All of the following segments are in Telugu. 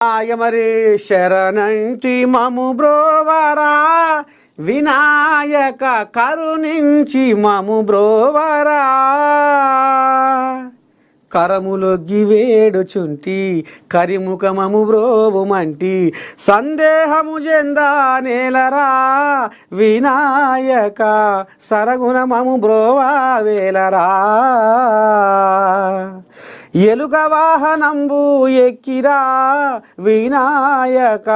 మరి శరణంటి మము బ్రోవరా వినాయక కరుణించి మము బ్రోవరా కరములొగ్గి వేడుచుంటి కరిముఖమము బ్రోవుమంటి సందేహము జెందా నేలరా వినాయక సరగుణమము బ్రోవా వేలరా ఎలుక వాహనంబు ఎక్కిరా వినాయక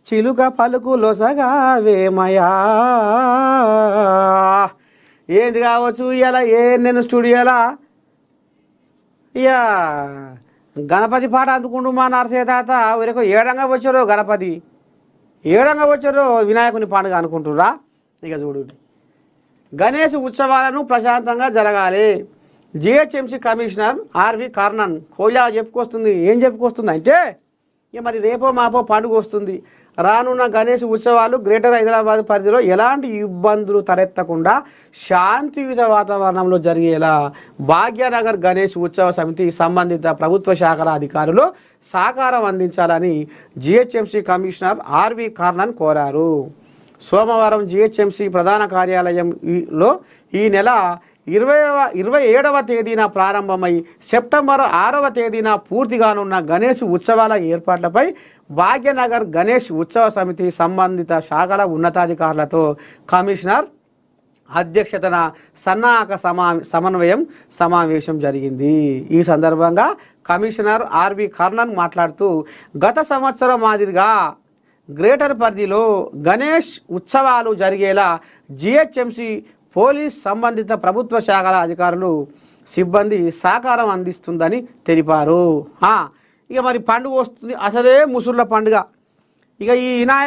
చిలుక పలుకులొసగా వేమయా ఏది కావచ్చు ఇలా నేను స్టూడియోలా ఇక గణపతి పాట అందుకుంటూ మా నరసయ్య తాత ఊరికి ఏడంగా వచ్చారో గణపతి ఏడంగా వచ్చారో వినాయకుని పండుగ అనుకుంటురా. ఇక చూడు గణేష్ ఉత్సవాలను ప్రశాంతంగా జరగాలి. జిహెచ్ఎంసీ కమిషనర్ ఆర్వి కర్ణన్ కోయా చెప్పుకొస్తుంది. ఏం చెప్పుకొస్తుంది అంటే ఇక మరి రేపో మాపో పండుగ వస్తుంది. రానున్న గణేష్ ఉత్సవాలు గ్రేటర్ హైదరాబాద్ పరిధిలో ఎలాంటి ఇబ్బందులు తలెత్తకుండా శాంతియుత వాతావరణంలో జరిగేలా భాగ్యనగర్ గణేష్ ఉత్సవ సమితి సంబంధిత ప్రభుత్వ శాఖల అధికారులు సహకారం అందించాలని జిహెచ్ఎంసీ కమిషనర్ ఆర్వి కర్ణన్ కోరారు. సోమవారం జిహెచ్ఎంసీ ప్రధాన కార్యాలయంలో ఈ నెల 27వ తేదీన ప్రారంభమై సెప్టెంబర్ 6వ తేదీన పూర్తిగానున్న గణేష్ ఉత్సవాల ఏర్పాట్లపై భాగ్యనగర్ గణేష్ ఉత్సవ సమితి సంబంధిత శాఖల ఉన్నతాధికారులతో కమిషనర్ అధ్యక్షతన సన్నాహక సమావేశం జరిగింది. ఈ సందర్భంగా కమిషనర్ ఆర్వి కర్ణన్ మాట్లాడుతూ గత సంవత్సరం మాదిరిగా గ్రేటర్ పరిధిలో గణేష్ ఉత్సవాలు జరిగేలా జిహెచ్ఎంసీ పోలీస్ సంబంధిత ప్రభుత్వ శాఖల అధికారులు సిబ్బంది సహకారం అందిస్తుందని తెలిపారు. ఇక మరి పండుగ వస్తుంది, అసలే ముసుర్ల పండుగ. ఇక ఈ వినాయక